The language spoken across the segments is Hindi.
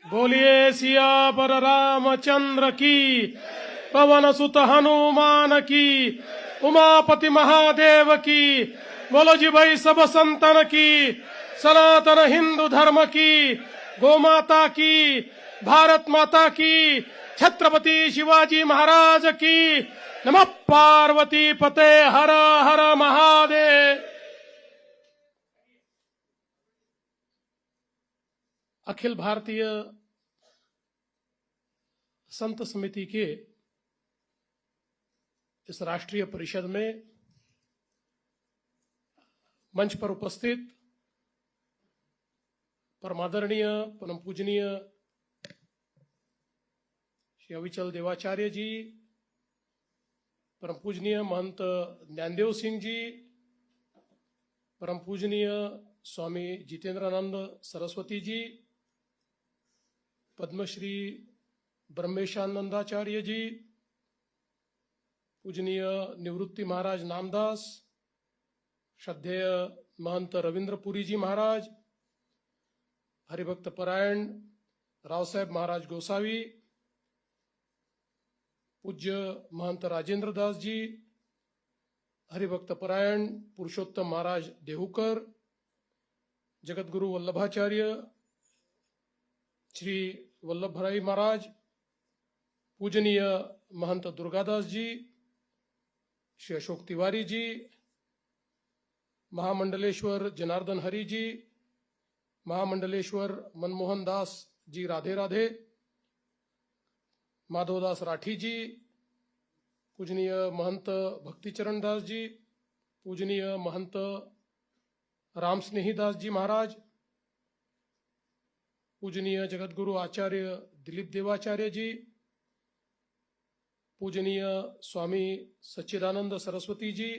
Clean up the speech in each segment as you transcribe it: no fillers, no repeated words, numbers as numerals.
बोलिए सियावर रामचंद्र की, पवन सुत हनुमान की, उमापति महादेव की। बोलो जी भाई सब संतन की, सनातन हिंदू धर्म की, गौ माता की, भारत माता की, छत्रपति शिवाजी महाराज की। नमः पार्वती पते, हर हर महादेव। अखिल भारतीय संत समिति के इस राष्ट्रीय परिषद में मंच पर उपस्थित परमादरणीय परम पूजनीय श्री अविचल देवाचार्य जी, परम पूजनीय महंत ज्ञानदेव सिंह जी, परम पूजनीय स्वामी जितेंद्रानंद सरस्वती जी, पद्मश्री ब्रह्मेशानंदाचार्य जी, पूजनीय निवृत्ति महाराज नामदास, श्रद्धेय महंत रविंद्रपुरी जी महाराज, हरिभक्त परायण राव साहेब महाराज गोसावी, पूज्य महंत राजेंद्र दास जी, हरिभक्त परायण पुरुषोत्तम महाराज देहूकर, जगतगुरु वल्लभाचार्य श्री वल्लभराय महाराज, पूजनीय महंत दुर्गादास जी, श्री अशोक तिवारी जी, महामंडलेश्वर जनार्दन हरि जी, महामंडलेश्वर मनमोहन दास जी राधे राधे, माधवदास राठी जी, पूजनीय महंत भक्तिचरण दास जी, पूजनीय महंत राम स्नेही दास जी महाराज, पूजनीय जगतगुरु आचार्य दिलीप देवाचार्य जी, पूजनीय स्वामी सच्चिदानंद सरस्वती जी,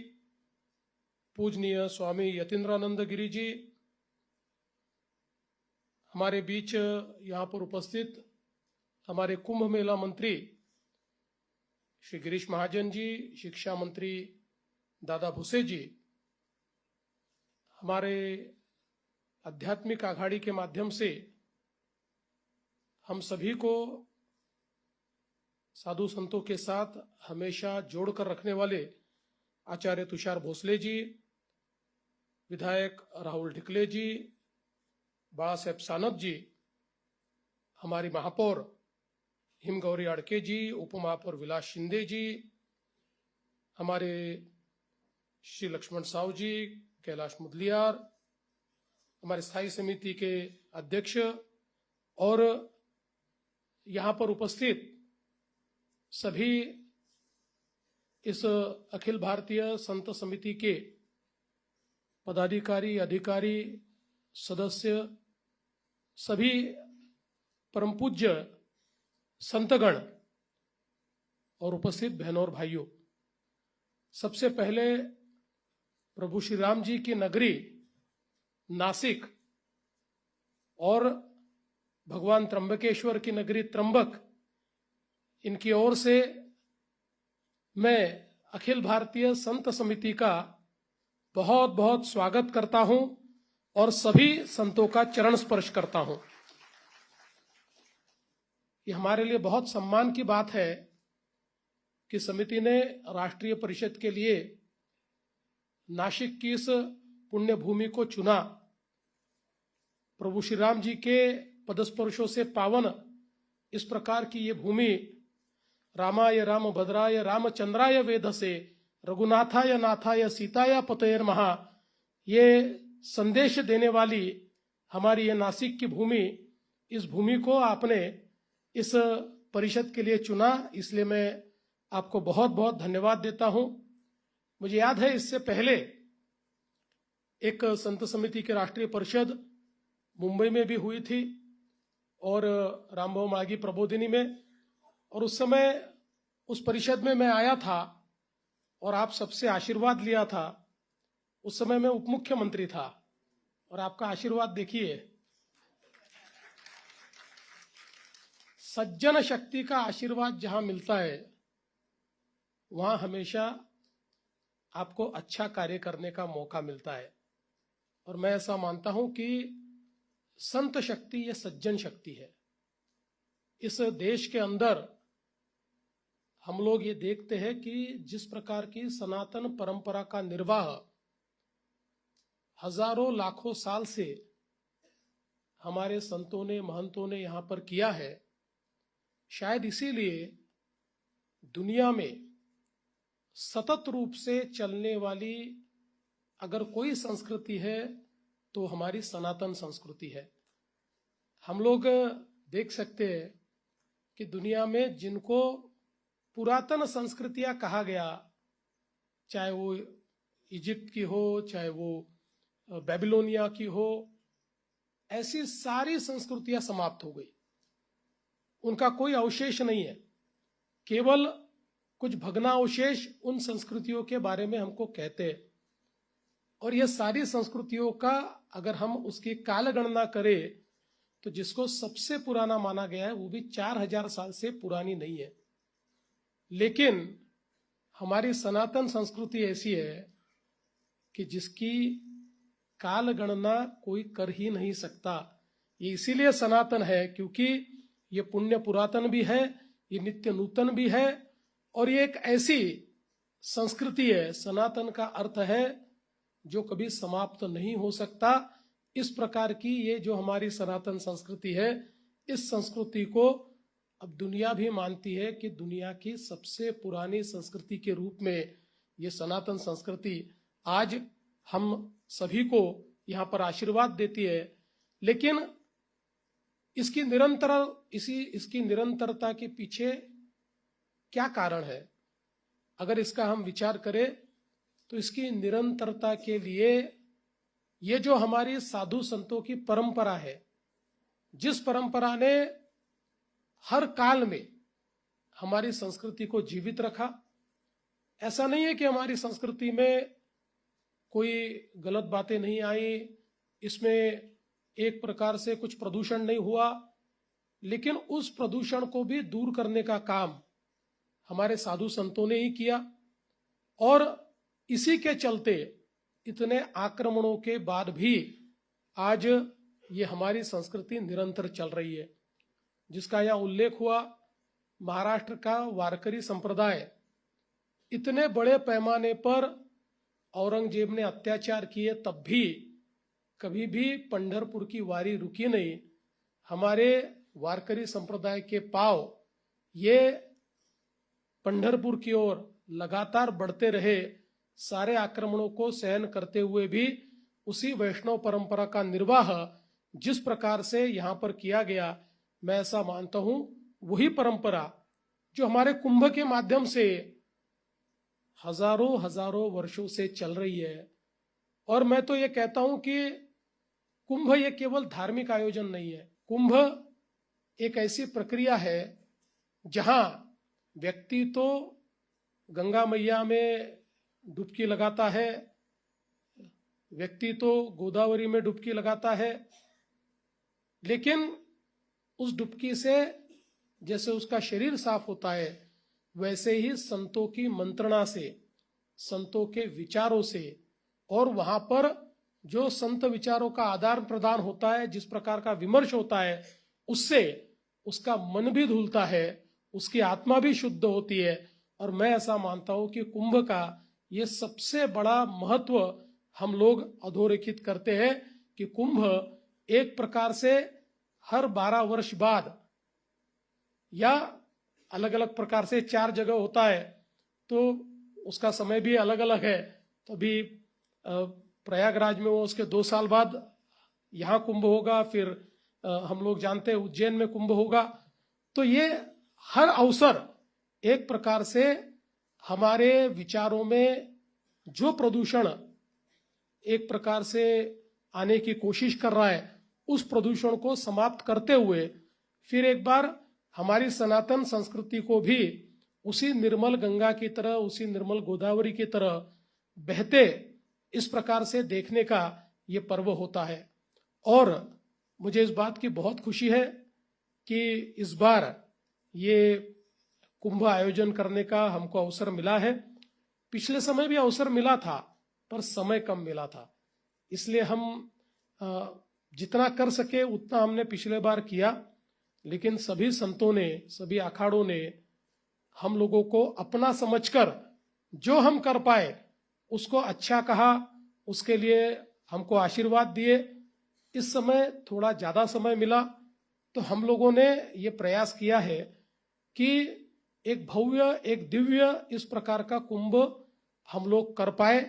पूजनीय स्वामी यतीन्द्रानंद गिरी जी, हमारे बीच यहाँ पर उपस्थित हमारे कुंभ मेला मंत्री श्री गिरीश महाजन जी, शिक्षा मंत्री दादा भुसे जी, हमारे आध्यात्मिक आघाड़ी के माध्यम से हम सभी को साधु संतों के साथ हमेशा जोड़कर रखने वाले आचार्य तुषार भोसले जी, विधायक राहुल ढिकले जी, बाला साहेब सानप जी, हमारी महापौर हिमगौरी अड़के जी, उप महापौर विलास शिंदे जी, हमारे श्री लक्ष्मण साहू जी, कैलाश मुदलियार, हमारे स्थायी समिति के अध्यक्ष और यहाँ पर उपस्थित सभी इस अखिल भारतीय संत समिति के पदाधिकारी, अधिकारी, सदस्य, सभी परम पूज्य संतगण और उपस्थित बहनों और भाइयों, सबसे पहले प्रभु श्री राम जी की नगरी नासिक और भगवान त्र्यंबकेश्वर की नगरी त्र्यंबक, इनकी ओर से मैं अखिल भारतीय संत समिति का बहुत बहुत स्वागत करता हूं और सभी संतों का चरण स्पर्श करता हूं। ये हमारे लिए बहुत सम्मान की बात है कि समिति ने राष्ट्रीय परिषद के लिए नासिक की इस पुण्य भूमि को चुना। प्रभु श्री राम जी के पदस्पर्शों से पावन इस प्रकार की ये भूमि, रामाय राम भद्राय रामचंद्राय वेधसे रघुनाथाय नाथाय सीताय पतये नमः, ये संदेश देने वाली हमारी ये नासिक की भूमि, इस भूमि को आपने इस परिषद के लिए चुना, इसलिए मैं आपको बहुत बहुत धन्यवाद देता हूं। मुझे याद है इससे पहले एक संत समिति की राष्ट्रीय परिषद मुंबई में भी हुई थी और रामभाऊ मागी प्रबोधिनी में, और उस समय उस परिषद में मैं आया था और आप सबसे आशीर्वाद लिया था। उस समय मैं उप मुख्यमंत्री था और आपका आशीर्वाद देखिए, सज्जन शक्ति का आशीर्वाद जहां मिलता है वहां हमेशा आपको अच्छा कार्य करने का मौका मिलता है। और मैं ऐसा मानता हूं कि संत शक्ति ये सज्जन शक्ति है। इस देश के अंदर हम लोग ये देखते हैं कि जिस प्रकार की सनातन परंपरा का निर्वाह हजारों लाखों साल से हमारे संतों ने महंतों ने यहाँ पर किया है, शायद इसीलिए दुनिया में सतत रूप से चलने वाली अगर कोई संस्कृति है तो हमारी सनातन संस्कृति है। हम लोग देख सकते हैं कि दुनिया में जिनको पुरातन संस्कृतियां कहा गया, चाहे वो इजिप्ट की हो, चाहे वो बेबीलोनिया की हो, ऐसी सारी संस्कृतियां समाप्त हो गई, उनका कोई अवशेष नहीं है। केवल कुछ भग्नावशेष उन संस्कृतियों के बारे में हमको कहते हैं। और ये सारी संस्कृतियों का अगर हम उसकी काल गणना करें तो जिसको सबसे पुराना माना गया है वो भी 4000 साल से पुरानी नहीं है। लेकिन हमारी सनातन संस्कृति ऐसी है कि जिसकी काल गणना कोई कर ही नहीं सकता। ये इसीलिए सनातन है क्योंकि ये पुण्य पुरातन भी है, ये नित्य नूतन भी है, और ये एक ऐसी संस्कृति है, सनातन का अर्थ है जो कभी समाप्त नहीं हो सकता। इस प्रकार की ये जो हमारी सनातन संस्कृति है, इस संस्कृति को अब दुनिया भी मानती है कि दुनिया की सबसे पुरानी संस्कृति के रूप में ये सनातन संस्कृति आज हम सभी को यहाँ पर आशीर्वाद देती है। लेकिन इसकी निरंतरता के पीछे क्या कारण है? अगर इसका हम विचार करें तो इसकी निरंतरता के लिए ये जो हमारी साधु संतों की परंपरा है, जिस परंपरा ने हर काल में हमारी संस्कृति को जीवित रखा। ऐसा नहीं है कि हमारी संस्कृति में कोई गलत बातें नहीं आई, इसमें एक प्रकार से कुछ प्रदूषण नहीं हुआ, लेकिन उस प्रदूषण को भी दूर करने का काम हमारे साधु संतों ने ही किया। और इसी के चलते इतने आक्रमणों के बाद भी आज ये हमारी संस्कृति निरंतर चल रही है। जिसका यहाँ उल्लेख हुआ, महाराष्ट्र का वारकरी संप्रदाय इतने बड़े पैमाने पर औरंगजेब ने अत्याचार किए, तब भी कभी भी पंढरपुर की वारी रुकी नहीं। हमारे वारकरी संप्रदाय के पांव ये पंढरपुर की ओर लगातार बढ़ते रहे, सारे आक्रमणों को सहन करते हुए भी उसी वैष्णव परंपरा का निर्वाह जिस प्रकार से यहाँ पर किया गया, मैं ऐसा मानता हूं वही परंपरा जो हमारे कुंभ के माध्यम से हजारों वर्षों से चल रही है। और मैं तो ये कहता हूं कि कुंभ ये केवल धार्मिक आयोजन नहीं है, कुंभ एक ऐसी प्रक्रिया है जहां व्यक्ति तो गंगा मैया में डुबकी लगाता है, व्यक्ति तो गोदावरी में डुबकी लगाता है, लेकिन उस डुबकी से जैसे उसका शरीर साफ होता है, वैसे ही संतों की मंत्रणा से, संतों के विचारों से, और वहां पर जो संत विचारों का आदान प्रदान होता है, जिस प्रकार का विमर्श होता है, उससे उसका मन भी धुलता है, उसकी आत्मा भी शुद्ध होती है। और मैं ऐसा मानता हूं कि कुंभ का ये सबसे बड़ा महत्व हम लोग अधोरेखित करते हैं कि कुंभ एक प्रकार से हर 12 वर्ष बाद या अलग अलग प्रकार से 4 जगह होता है, तो उसका समय भी अलग अलग है। तो अभी प्रयागराज में वो उसके 2 साल बाद यहाँ कुंभ होगा, फिर हम लोग जानते हैं उज्जैन में कुंभ होगा। तो ये हर अवसर एक प्रकार से हमारे विचारों में जो प्रदूषण एक प्रकार से आने की कोशिश कर रहा है, उस प्रदूषण को समाप्त करते हुए फिर एक बार हमारी सनातन संस्कृति को भी उसी निर्मल गंगा की तरह, उसी निर्मल गोदावरी की तरह बहते इस प्रकार से देखने का ये पर्व होता है। और मुझे इस बात की बहुत खुशी है कि इस बार ये कुंभ आयोजन करने का हमको अवसर मिला है। पिछले समय भी अवसर मिला था, पर समय कम मिला था, इसलिए हम जितना कर सके उतना हमने पिछले बार किया। लेकिन सभी संतों ने, सभी अखाड़ों ने हम लोगों को अपना समझकर जो हम कर पाए उसको अच्छा कहा, उसके लिए हमको आशीर्वाद दिए। इस समय थोड़ा ज्यादा समय मिला तो हम लोगों ने ये प्रयास किया है कि एक भव्य, एक दिव्य इस प्रकार का कुंभ हम लोग कर पाए।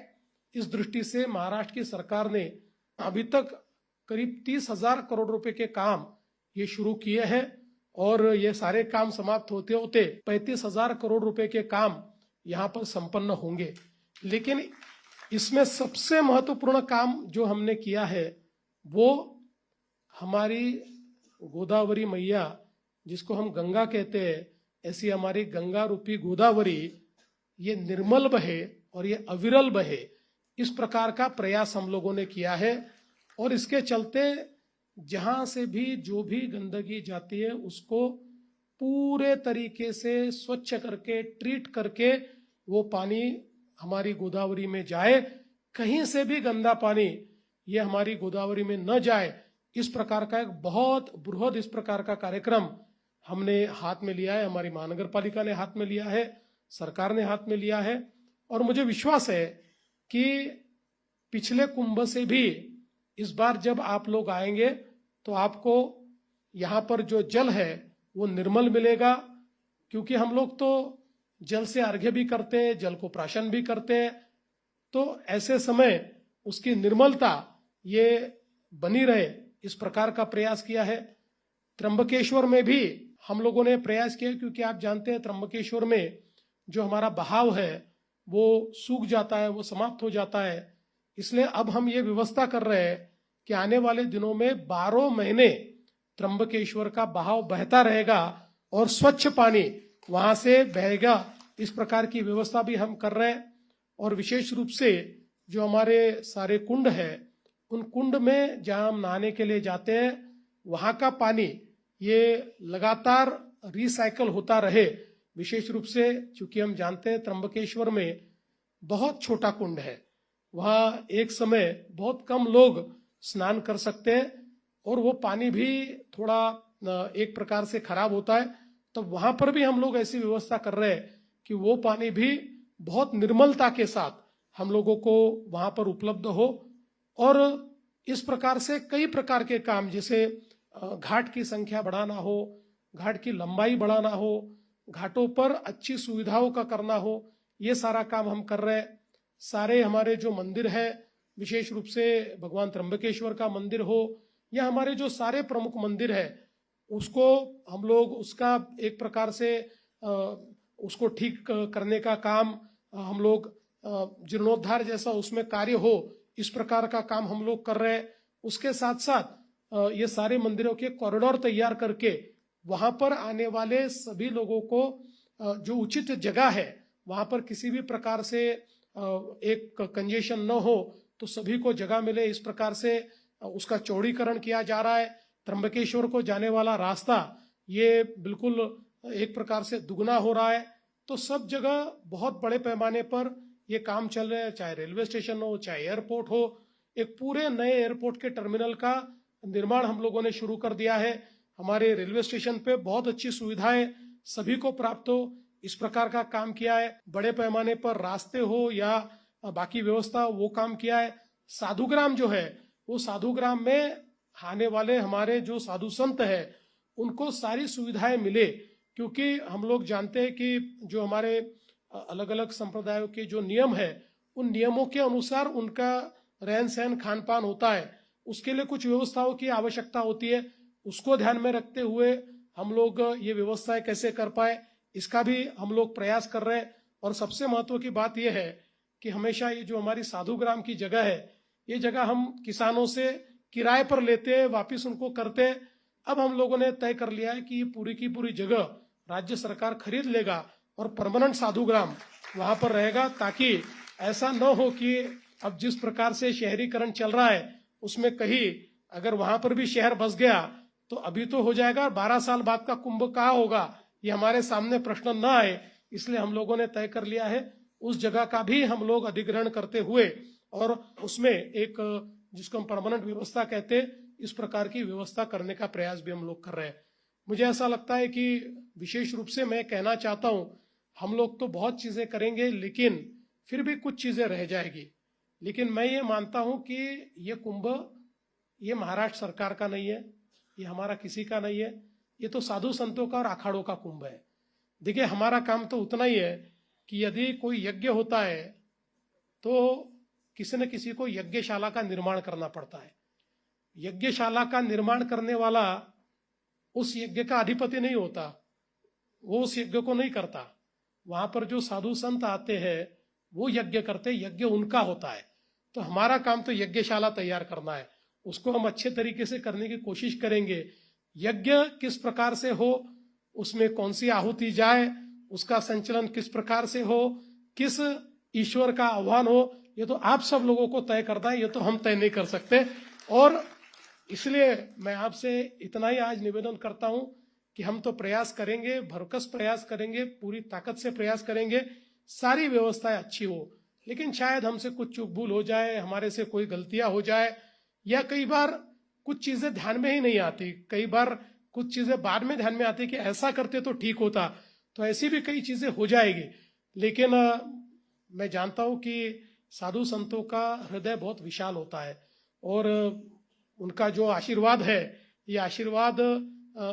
इस दृष्टि से महाराष्ट्र की सरकार ने अभी तक करीब 30,000 करोड़ रुपए के काम ये शुरू किए हैं और ये सारे काम समाप्त होते होते 35,000 करोड़ रुपए के काम यहाँ पर संपन्न होंगे। लेकिन इसमें सबसे महत्वपूर्ण काम जो हमने किया है वो हमारी गोदावरी मैया, जिसको हम गंगा कहते हैं, ऐसी हमारी गंगा रूपी गोदावरी ये निर्मल बहे और ये अविरल बहे, इस प्रकार का प्रयास हम लोगों ने किया है। और इसके चलते जहां से भी जो भी गंदगी जाती है उसको पूरे तरीके से स्वच्छ करके, ट्रीट करके वो पानी हमारी गोदावरी में जाए। कहीं से भी गंदा पानी ये हमारी गोदावरी में न जाए, इस प्रकार का एक बहुत बृहद इस प्रकार का कार्यक्रम हमने हाथ में लिया है। हमारी महानगर पालिका ने हाथ में लिया है, सरकार ने हाथ में लिया है। और मुझे विश्वास है कि पिछले कुंभ से भी इस बार जब आप लोग आएंगे तो आपको यहाँ पर जो जल है वो निर्मल मिलेगा, क्योंकि हम लोग तो जल से अर्घ्य भी करते हैं, जल को प्राशन भी करते हैं। तो ऐसे समय उसकी निर्मलता ये बनी रहे, इस प्रकार का प्रयास किया है। त्र्यंबकेश्वर में भी हम लोगों ने प्रयास किया, क्योंकि आप जानते हैं त्र्यंबकेश्वर में जो हमारा बहाव है वो सूख जाता है, वो समाप्त हो जाता है। इसलिए अब हम ये व्यवस्था कर रहे हैं कि आने वाले दिनों में 12 महीने त्र्यंबकेश्वर का बहाव बहता रहेगा और स्वच्छ पानी वहां से बहेगा। इस प्रकार की व्यवस्था भी हम कर रहे हैं। और विशेष रूप से जो हमारे सारे कुंड है, उन कुंड में जहां हम नहाने के लिए जाते हैं वहां का पानी ये लगातार रिसाइकल होता रहे। विशेष रूप से चूंकि हम जानते हैं त्र्यंबकेश्वर में बहुत छोटा कुंड है, वहां एक समय बहुत कम लोग स्नान कर सकते हैं और वो पानी भी थोड़ा एक प्रकार से खराब होता है। तो वहां पर भी हम लोग ऐसी व्यवस्था कर रहे हैं कि वो पानी भी बहुत निर्मलता के साथ हम लोगों को वहां पर उपलब्ध हो। और इस प्रकार से कई प्रकार के काम, जैसे घाट की संख्या बढ़ाना हो, घाट की लंबाई बढ़ाना हो, घाटों पर अच्छी सुविधाओं का करना हो, ये सारा काम हम कर रहे हैं। सारे हमारे जो मंदिर है, विशेष रूप से भगवान त्र्यंबकेश्वर का मंदिर हो या हमारे जो सारे प्रमुख मंदिर है, उसको हम लोग उसका एक प्रकार से उसको ठीक करने का काम हम लोग जीर्णोद्धार जैसा उसमें कार्य हो, इस प्रकार का काम हम लोग कर रहे हैं। उसके साथ साथ ये सारे मंदिरों के कॉरिडोर तैयार करके वहां पर आने वाले सभी लोगों को जो उचित जगह है वहां पर किसी भी प्रकार से एक कंजेशन न हो, तो सभी को जगह मिले, इस प्रकार से उसका चौड़ीकरण किया जा रहा है। त्र्यंबकेश्वर को जाने वाला रास्ता ये बिल्कुल एक प्रकार से दुगना हो रहा है। तो सब जगह बहुत बड़े पैमाने पर ये काम चल रहे हैं, चाहे रेलवे स्टेशन हो, चाहे एयरपोर्ट हो। एक पूरे नए एयरपोर्ट के टर्मिनल का निर्माण हम लोगों ने शुरू कर दिया है। हमारे रेलवे स्टेशन पे बहुत अच्छी सुविधाएं सभी को प्राप्त हो, इस प्रकार का काम किया है। बड़े पैमाने पर रास्ते हो या बाकी व्यवस्था, वो काम किया है। साधुग्राम जो है, वो साधुग्राम में आने वाले हमारे जो साधु संत है उनको सारी सुविधाएं मिले, क्योंकि हम लोग जानते हैं कि जो हमारे अलग अलग संप्रदायों के जो नियम है, उन नियमों के अनुसार उनका रहन सहन खान पान होता है। उसके लिए कुछ व्यवस्थाओं की आवश्यकता होती है, उसको ध्यान में रखते हुए हम लोग ये व्यवस्थाएं कैसे कर पाए, इसका भी हम लोग प्रयास कर रहे हैं। और सबसे महत्व की बात यह है कि हमेशा ये जो हमारी साधुग्राम की जगह है, ये जगह हम किसानों से किराए पर लेते हैं, वापिस उनको करते हैं। अब हम लोगों ने तय कर लिया है कि ये पूरी की पूरी जगह राज्य सरकार खरीद लेगा और परमानेंट साधुग्राम वहां पर रहेगा, ताकि ऐसा न हो कि अब जिस प्रकार से शहरीकरण चल रहा है उसमें कहीं अगर वहां पर भी शहर बस गया तो अभी तो हो जाएगा, 12 साल बाद का कुंभ कहाँ होगा, ये हमारे सामने प्रश्न न आए। इसलिए हम लोगों ने तय कर लिया है उस जगह का भी हम लोग अधिग्रहण करते हुए और उसमें एक जिसको हम परमानेंट व्यवस्था कहते हैं, इस प्रकार की व्यवस्था करने का प्रयास भी हम लोग कर रहे हैं। मुझे ऐसा लगता है कि विशेष रूप से मैं कहना चाहता हूं, हम लोग तो बहुत चीजें करेंगे लेकिन फिर भी कुछ चीजें रह जाएगी। लेकिन मैं ये मानता हूं कि ये कुंभ ये महाराष्ट्र सरकार का नहीं है, ये हमारा किसी का नहीं है, ये तो साधु संतों का और अखाड़ों का कुंभ है। देखिए, हमारा काम तो उतना ही है कि यदि कोई यज्ञ होता है तो किसी न किसी को यज्ञशाला का निर्माण करना पड़ता है। यज्ञशाला का निर्माण करने वाला उस यज्ञ का अधिपति नहीं होता, वो उस यज्ञ को नहीं करता। वहां पर जो साधु संत आते हैं वो यज्ञ करते, यज्ञ उनका होता है। तो हमारा काम तो यज्ञशाला तैयार करना है, उसको हम अच्छे तरीके से करने की कोशिश करेंगे। यज्ञ किस प्रकार से हो, उसमें कौन सी आहुति जाए, उसका संचालन किस प्रकार से हो, किस ईश्वर का आह्वान हो, ये तो आप सब लोगों को तय करना है, ये तो हम तय नहीं कर सकते। और इसलिए मैं आपसे इतना ही आज निवेदन करता हूं कि हम तो प्रयास करेंगे, भरकस प्रयास करेंगे, पूरी ताकत से प्रयास करेंगे, सारी व्यवस्थाएं अच्छी हो। लेकिन शायद हमसे कुछ चूक भूल हो जाए, हमारे से कोई गलतियां हो जाए, या कई बार कुछ चीजें ध्यान में ही नहीं आती, कई बार कुछ चीजें बाद में ध्यान में आती कि ऐसा करते तो ठीक होता। तो ऐसी भी कई चीजें हो जाएगी। लेकिन मैं जानता हूं कि साधु संतों का हृदय बहुत विशाल होता है और उनका जो आशीर्वाद है, ये आशीर्वाद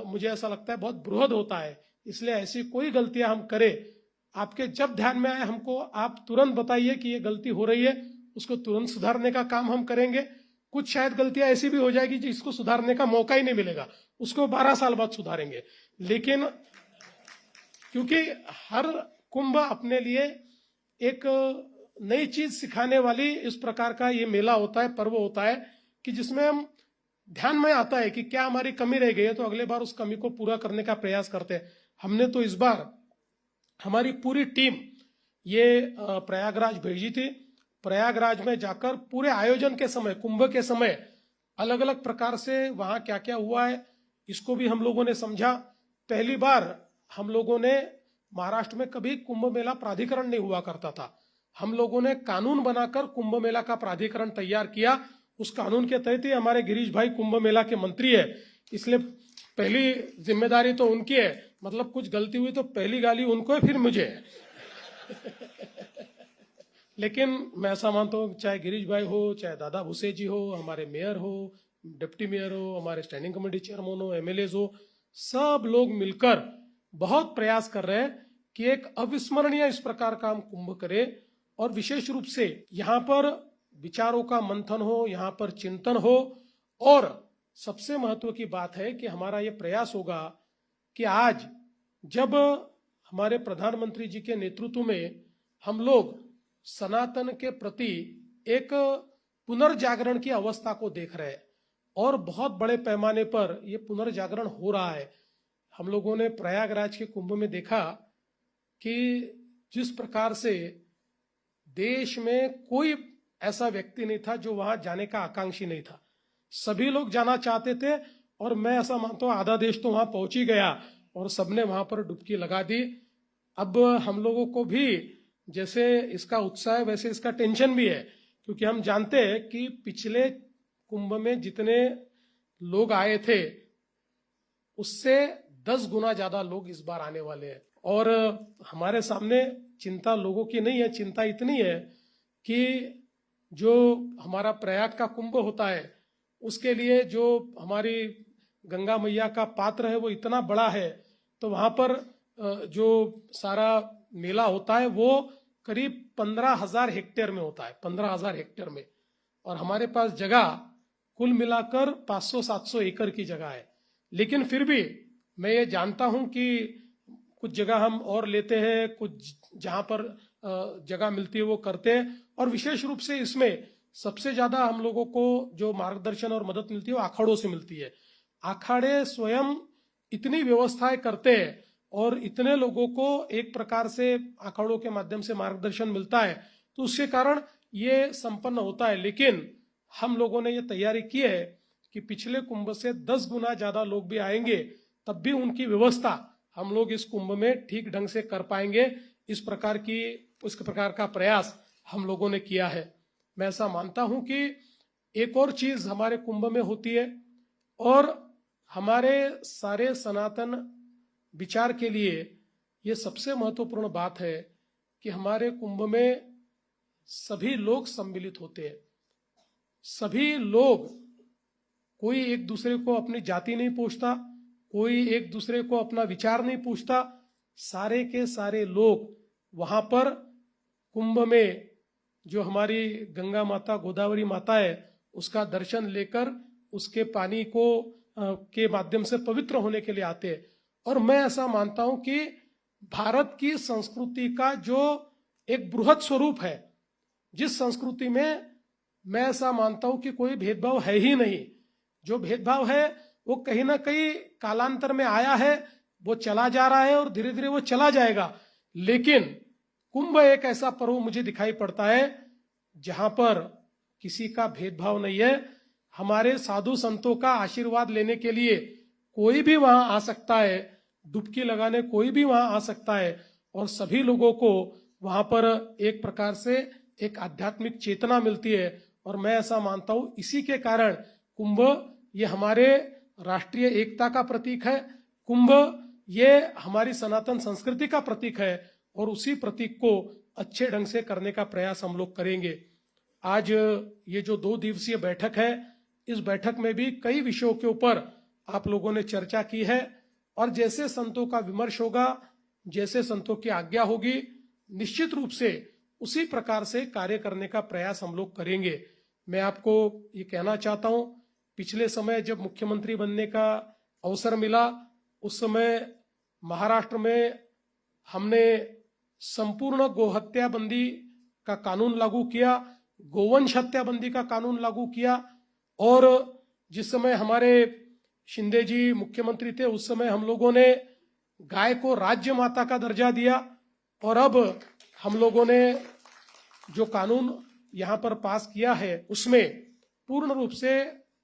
मुझे ऐसा लगता है बहुत बृहद होता है। इसलिए ऐसी कोई गलतियां हम करें, आपके जब ध्यान में आए हमको आप तुरंत बताइए कि ये गलती हो रही है, उसको तुरंत सुधारने का काम हम करेंगे। कुछ शायद गलतियां ऐसी भी हो जाएगी जिसको सुधारने का मौका ही नहीं मिलेगा, उसको 12 साल बाद सुधारेंगे। लेकिन क्योंकि हर कुंभ अपने लिए एक नई चीज सिखाने वाली इस प्रकार का ये मेला होता है, पर्व होता है कि जिसमें हम ध्यान में आता है कि क्या हमारी कमी रह गई है, तो अगले बार उस कमी को पूरा करने का प्रयास करते हैं। हमने तो इस बार हमारी पूरी टीम ये प्रयागराज भेजी थी। प्रयागराज में जाकर पूरे आयोजन के समय, कुंभ के समय अलग अलग प्रकार से वहां क्या क्या हुआ है इसको भी हम लोगों ने समझा। पहली बार हम लोगों ने, महाराष्ट्र में कभी कुंभ मेला प्राधिकरण नहीं हुआ करता था, हम लोगों ने कानून बनाकर कुंभ मेला का प्राधिकरण तैयार किया। उस कानून के तहत ही हमारे गिरीश भाई कुंभ मेला के मंत्री है, इसलिए पहली जिम्मेदारी तो उनकी है। मतलब कुछ गलती हुई तो पहली गाली उनको है, फिर मुझे है। लेकिन मैं ऐसा मानता हूँ, चाहे गिरीश भाई हो, चाहे दादा भूसे जी हो, हमारे मेयर हो, डिप्टी मेयर हो, हमारे स्टैंडिंग कमेटी चेयरमैन हो, एमएलए हो, सब लोग मिलकर बहुत प्रयास कर रहे हैं कि एक अविस्मरणीय इस प्रकार का हम कुंभ करें। और विशेष रूप से यहाँ पर विचारों का मंथन हो, यहाँ पर चिंतन हो। और सबसे महत्व की बात है कि हमारा ये प्रयास होगा कि आज जब हमारे प्रधानमंत्री जी के नेतृत्व में हम लोग सनातन के प्रति एक पुनर्जागरण की अवस्था को देख रहे हैं और बहुत बड़े पैमाने पर ये पुनर्जागरण हो रहा है। हम लोगों ने प्रयागराज के कुंभ में देखा कि जिस प्रकार से देश में कोई ऐसा व्यक्ति नहीं था जो वहां जाने का आकांक्षी नहीं था, सभी लोग जाना चाहते थे। और मैं ऐसा मानता हूं आधा देश तो वहां पहुंच ही गया और सबने वहां पर डुबकी लगा दी। अब हम लोगों को भी जैसे इसका उत्साह है वैसे इसका टेंशन भी है, क्योंकि हम जानते हैं कि पिछले कुंभ में जितने लोग आए थे उससे 10 गुना ज्यादा लोग इस बार आने वाले हैं। और हमारे सामने चिंता लोगों की नहीं है, चिंता इतनी है कि जो हमारा प्रयाग का कुंभ होता है उसके लिए जो हमारी गंगा मैया का पात्र है वो इतना बड़ा है, तो वहां पर जो सारा मेला होता है वो करीब 15,000 हेक्टेयर में होता है, 15,000 हेक्टेयर में। और हमारे पास जगह कुल मिलाकर 500-700 एकड़ की जगह है। लेकिन फिर भी मैं ये जानता हूं कि कुछ जगह हम और लेते हैं, कुछ जहां पर जगह मिलती है वो करते हैं। और विशेष रूप से इसमें सबसे ज्यादा हम लोगों को जो मार्गदर्शन और मदद मिलती है वो अखाड़ों से मिलती है। अखाड़े स्वयं इतनी व्यवस्थाएं करते हैं और इतने लोगों को एक प्रकार से अखाड़ों के माध्यम से मार्गदर्शन मिलता है, तो उसके कारण ये संपन्न होता है। लेकिन हम लोगों ने ये तैयारी की है कि पिछले कुंभ से 10 गुना ज्यादा लोग भी आएंगे, तब भी उनकी व्यवस्था हम लोग इस कुंभ में ठीक ढंग से कर पाएंगे। इस प्रकार का प्रयास हम लोगों ने किया है। मैं ऐसा मानता हूं कि एक और चीज हमारे कुंभ में होती है और हमारे सारे सनातन विचार के लिए ये सबसे महत्वपूर्ण बात है कि हमारे कुंभ में सभी लोग सम्मिलित होते हैं। सभी लोग, कोई एक दूसरे को अपनी जाति नहीं पूछता, कोई एक दूसरे को अपना विचार नहीं पूछता। सारे के सारे लोग वहां पर कुंभ में जो हमारी गंगा माता, गोदावरी माता है, उसका दर्शन लेकर उसके पानी को के माध्यम से पवित्र होने के लिए आते हैं। और मैं ऐसा मानता हूं कि भारत की संस्कृति का जो एक बृहद स्वरूप है, जिस संस्कृति में मैं ऐसा मानता हूं कि कोई भेदभाव है ही नहीं। जो भेदभाव है वो कहीं ना कहीं कालांतर में आया है, वो चला जा रहा है और धीरे धीरे वो चला जाएगा। लेकिन कुंभ एक ऐसा पर्व मुझे दिखाई पड़ता है जहां पर किसी का भेदभाव नहीं है। हमारे साधु संतों का आशीर्वाद लेने के लिए कोई भी वहां आ सकता है, डुबकी लगाने कोई भी वहां आ सकता है, और सभी लोगों को वहां पर एक प्रकार से एक आध्यात्मिक चेतना मिलती है। और मैं ऐसा मानता हूं इसी के कारण कुंभ ये हमारे राष्ट्रीय एकता का प्रतीक है। कुंभ ये हमारी सनातन संस्कृति का प्रतीक है और उसी प्रतीक को अच्छे ढंग से करने का प्रयास हम लोग करेंगे। आज ये जो 2 दिवसीय बैठक है, इस बैठक में भी कई विषयों के ऊपर आप लोगों ने चर्चा की है और जैसे संतों का विमर्श होगा, जैसे संतों की आज्ञा होगी, निश्चित रूप से उसी प्रकार से कार्य करने का प्रयास हम लोग करेंगे। मैं आपको ये कहना चाहता हूं, पिछले समय जब मुख्यमंत्री बनने का अवसर मिला, उस समय महाराष्ट्र में हमने संपूर्ण गोहत्याबंदी का कानून लागू किया, गोवंश हत्याबंदी का कानून लागू किया। और जिस समय हमारे शिंदे जी मुख्यमंत्री थे, उस समय हम लोगों ने गाय को राज्य माता का दर्जा दिया। और अब हम लोगों ने जो कानून यहां पर पास किया है, उसमें पूर्ण रूप से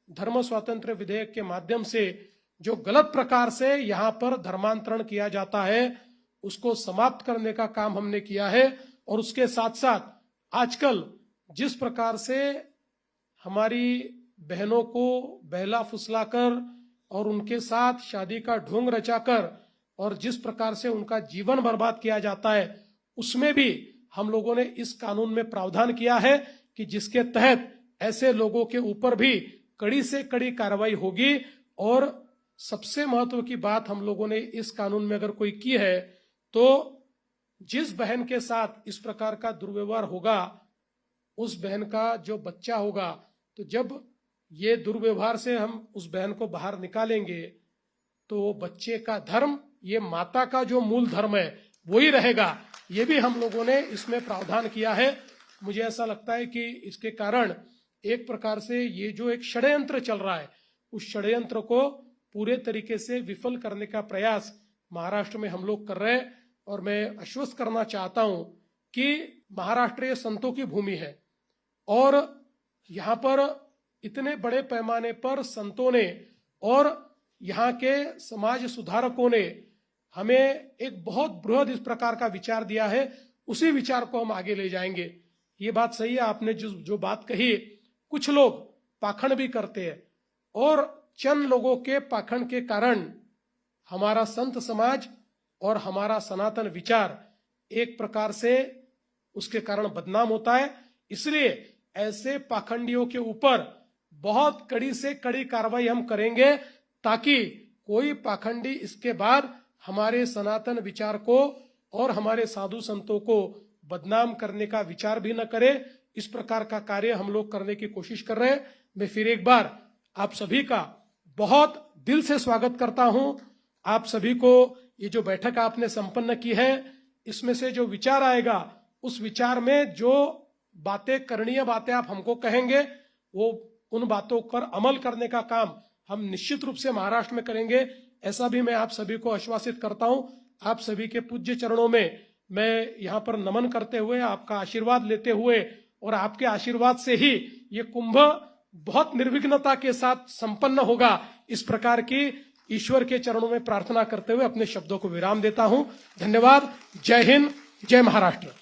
धर्म स्वातंत्र्य विधेयक के माध्यम से जो गलत प्रकार से यहां पर धर्मांतरण किया जाता है, उसको समाप्त करने का काम हमने किया है। और उसके साथ साथ आजकल जिस प्रकार से हमारी बहनों को बहला फुसलाकर और उनके साथ शादी का ढोंग रचाकर और जिस प्रकार से उनका जीवन बर्बाद किया जाता है, उसमें भी हम लोगों ने इस कानून में प्रावधान किया है कि जिसके तहत ऐसे लोगों के ऊपर भी कड़ी से कड़ी कार्रवाई होगी। और सबसे महत्व की बात हम लोगों ने इस कानून में अगर कोई की है, तो जिस बहन के साथ इस प्रकार का दुर्व्यवहार होगा, उस बहन का जो बच्चा होगा, तो जब ये दुर्व्यवहार से हम उस बहन को बाहर निकालेंगे, तो बच्चे का धर्म, ये माता का जो मूल धर्म है, वही रहेगा। ये भी हम लोगों ने इसमें प्रावधान किया है। मुझे ऐसा लगता है कि इसके कारण एक प्रकार से ये जो एक षड्यंत्र चल रहा है, उस षड्यंत्र को पूरे तरीके से विफल करने का प्रयास महाराष्ट्र में हम लोग कर रहे हैं। और मैं आश्वस्त करना चाहता हूं कि महाराष्ट्र ये संतों की भूमि है और यहाँ पर इतने बड़े पैमाने पर संतों ने और यहाँ के समाज सुधारकों ने हमें एक बहुत बृहद इस प्रकार का विचार दिया है। उसी विचार को हम आगे ले जाएंगे। ये बात सही है, आपने जो बात कही, कुछ लोग पाखंड भी करते हैं और चंद लोगों के पाखंड के कारण हमारा संत समाज और हमारा सनातन विचार एक प्रकार से उसके कारण बदनाम होता है। इसलिए ऐसे पाखंडियों के ऊपर बहुत कड़ी से कड़ी कार्रवाई हम करेंगे, ताकि कोई पाखंडी इसके बाद हमारे सनातन विचार को और हमारे साधु संतों को बदनाम करने का विचार भी न करे। इस प्रकार का कार्य हम लोग करने की कोशिश कर रहे हैं। मैं फिर एक बार आप सभी का बहुत दिल से स्वागत करता हूं। आप सभी को ये जो बैठक आपने संपन्न की है, इसमें से जो विचार आएगा, उस विचार में जो बातें, करणीय बातें आप हमको कहेंगे, वो उन बातों पर अमल करने का काम हम निश्चित रूप से महाराष्ट्र में करेंगे। ऐसा भी मैं आप सभी को आश्वासित करता हूं। आप सभी के पूज्य चरणों में मैं यहाँ पर नमन करते हुए, आपका आशीर्वाद लेते हुए, और आपके आशीर्वाद से ही ये कुंभ बहुत निर्विघ्नता के साथ संपन्न होगा, इस प्रकार की ईश्वर के चरणों में प्रार्थना करते हुए अपने शब्दों को विराम देता हूं। धन्यवाद। जय हिंद, जय महाराष्ट्र।